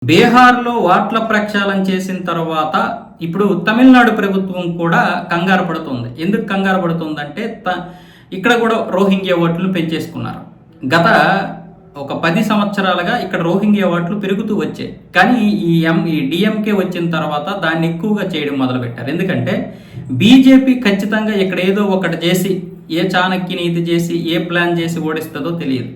బీహార్‌లో ఓట్ల ప్రక్షాళన చేసిన తర్వాత ఇప్పుడు తమిళనాడు ప్రభుత్వం కూడా కంగారు పడుతుంది. ఎందుకు కంగారు పడుతుందంటే ఇక్కడ కూడా రోహింగ్యా ఓట్లను పెంచేసుకున్నారు. గత ఒక 10 సంవత్సరాలుగా ఇక్కడ రోహింగ్యా ఓట్లు పెరుగుతూ వచ్చాయి. కానీ ఈ డీఎంకే వచ్చిన తర్వాత దాన్ని ఎక్కువగా చేయడం మొదలుపెట్టారు. ఎందుకంటే బీజేపీ ఖచ్చితంగా ఇక్కడ ఏదో ఒకటి చేసి, ఏ చాణక్య నీతి చేసి, ఏ ప్లాన్ చేసి ఓడిస్తుందో తెలియదు.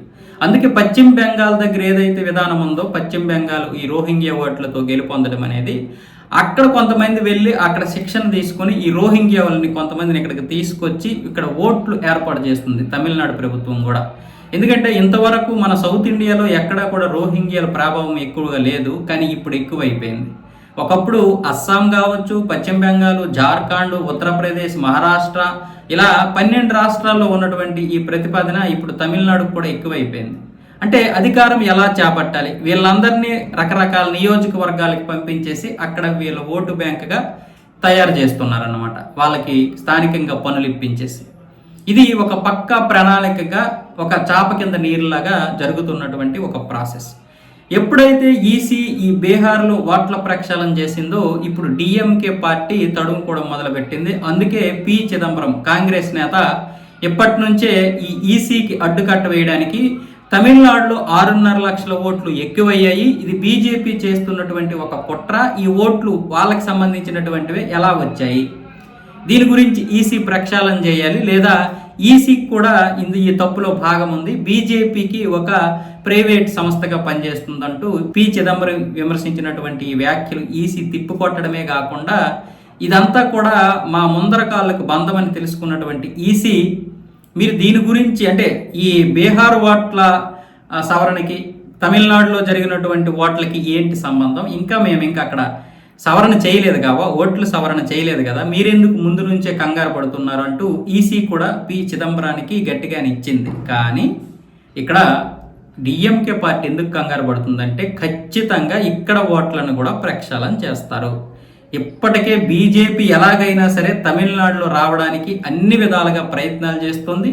అందుకే పశ్చిమ బెంగాల్ దగ్గర ఏదైతే విధానం ఉందో, పశ్చిమ బెంగాల్ ఈ రోహింగ్యా ఓట్లతో గెలుపొందడం అనేది, అక్కడ కొంతమంది వెళ్ళి అక్కడ శిక్షణ తీసుకొని ఈ రోహింగ్యా వాళ్ళని కొంతమందిని ఇక్కడికి తీసుకొచ్చి ఇక్కడ ఓట్లు ఏర్పాటు చేస్తుంది తమిళనాడు ప్రభుత్వం కూడా. ఎందుకంటే ఇంతవరకు మన సౌత్ ఇండియాలో ఎక్కడా కూడా రోహింగ్యాల ప్రభావం ఎక్కువగా లేదు, కానీ ఇప్పుడు ఎక్కువైపోయింది. ఒకప్పుడు అస్సాం కావచ్చు, పశ్చిమ బెంగాల్, జార్ఖండ్, ఉత్తరప్రదేశ్, మహారాష్ట్ర ఇలా 12 రాష్ట్రాల్లో ఉన్నటువంటి ఈ ప్రతిపాదన ఇప్పుడు తమిళనాడుకు కూడా ఎక్కువైపోయింది. అంటే అధికారం ఎలా చేపట్టాలి, వీళ్ళందరినీ రకరకాల నియోజకవర్గాలకు పంపించేసి అక్కడ వీళ్ళ ఓటు బ్యాంకుగా తయారు చేస్తున్నారన్నమాట, వాళ్ళకి స్థానికంగా పనులు ఇప్పించేసి. ఇది ఒక పక్కా ప్రణాళికగా, ఒక చాప కింద నీరులాగా జరుగుతున్నటువంటి ఒక ప్రాసెస్. ఎప్పుడైతే ఈసీ ఈ బీహార్లో ఓట్ల ప్రక్షాళన చేసిందో, ఇప్పుడు డిఎంకే పార్టీ తడుముకోవడం మొదలుపెట్టింది. అందుకే పి చిదంబరం కాంగ్రెస్ నేత ఎప్పటి నుంచే ఈ ఈసీకి అడ్డుకట్ట వేయడానికి తమిళనాడులో 6.5 లక్షల ఓట్లు ఎక్కువయ్యాయి, ఇది బీజేపీ చేస్తున్నటువంటి ఒక కుట్ర, ఈ ఓట్లు వాళ్ళకి సంబంధించినటువంటివి ఎలా వచ్చాయి, దీని గురించి ఈసీ ప్రక్షాళన చేయాలి, లేదా ఈసీకి కూడా ఈ తప్పులో భాగం ఉంది, బీజేపీకి ఒక ప్రైవేట్ సంస్థగా పనిచేస్తుందంటూ పి చిదంబరం విమర్శించినటువంటి ఈ వ్యాఖ్యలు ఈసీ తిప్పికొట్టడమే కాకుండా ఇదంతా కూడా మా ముందర కాళ్ళకు బంధమని తెలుసుకున్నటువంటి ఈసీ, మీరు దీని గురించి అంటే ఈ బీహార్ ఓట్ల సవరణకి తమిళనాడులో జరిగినటువంటి ఓట్లకి ఏంటి సంబంధం, మేము అక్కడ సవరణ చేయలేదు కావా, ఓట్లు సవరణ చేయలేదు కదా, మీరెందుకు ముందు నుంచే కంగారు పడుతున్నారు అంటూ ఈసీ కూడా పి చిదంబరానికి గట్టిగానే ఇచ్చింది. కానీ ఇక్కడ డిఎంకే పార్టీ ఎందుకు కంగారు పడుతుందంటే, ఖచ్చితంగా ఇక్కడ ఓట్లను కూడా ప్రక్షాళన చేస్తారు. ఇప్పటికే బీజేపీ ఎలాగైనా సరే తమిళనాడులో రావడానికి అన్ని విధాలుగా ప్రయత్నాలు చేస్తుంది.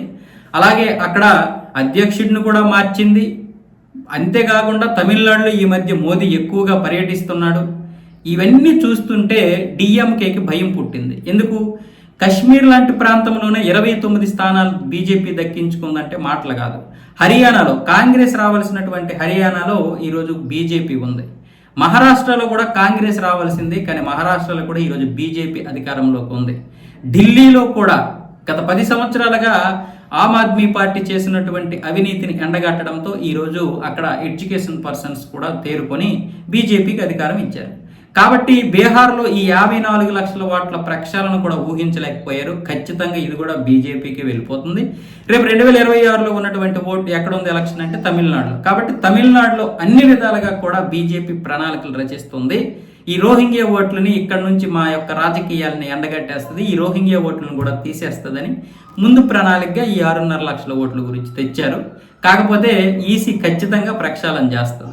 అలాగే అక్కడ అధ్యక్షుడిని కూడా మార్చింది. అంతేకాకుండా తమిళనాడులో ఈ మధ్య మోదీ ఎక్కువగా పర్యటిస్తున్నాడు. ఇవన్నీ చూస్తుంటే డిఎంకేకి భయం పుట్టింది. ఎందుకు? కశ్మీర్ లాంటి ప్రాంతంలోనే 29 స్థానాలు బీజేపీ దక్కించుకుందంటే మాటలు కాదు. హర్యానాలో కాంగ్రెస్ రావాల్సినటువంటి హర్యానాలో ఈరోజు బీజేపీ ఉంది. మహారాష్ట్రలో కూడా కాంగ్రెస్ రావాల్సింది, కానీ మహారాష్ట్రలో కూడా ఈరోజు బీజేపీ అధికారంలోకి ఉంది. ఢిల్లీలో కూడా గత 10 సంవత్సరాలుగా ఆమ్ ఆద్మీ పార్టీ చేసినటువంటి అవినీతిని ఎండగట్టడంతో ఈరోజు అక్కడ ఎడ్యుకేషన్ పర్సన్స్ కూడా తేరుకొని బీజేపీకి అధికారం ఇచ్చారు. కాబట్టి బీహార్లో ఈ 54 లక్షల ఓట్ల ప్రక్షాళన కూడా ఊహించలేకపోయారు. ఖచ్చితంగా ఇది కూడా బీజేపీకి వెళ్ళిపోతుంది. రేపు 2026లో ఉన్నటువంటి ఓటు ఎక్కడ ఉంది ఎలక్షన్ అంటే తమిళనాడులో. కాబట్టి తమిళనాడులో అన్ని విధాలుగా కూడా బీజేపీ ప్రణాళికలు రచిస్తుంది. ఈ రోహింగ్యా ఓట్లని ఇక్కడ నుంచి మా యొక్క రాజకీయాలని ఎండగట్టేస్తుంది, ఈ రోహింగ్యా ఓట్లను కూడా తీసేస్తుందని ముందు ప్రణాళికగా ఈ 6.5 లక్షల ఓట్ల గురించి తెచ్చారు. కాకపోతే ఈసీ ఖచ్చితంగా ప్రక్షాళన చేస్తుంది.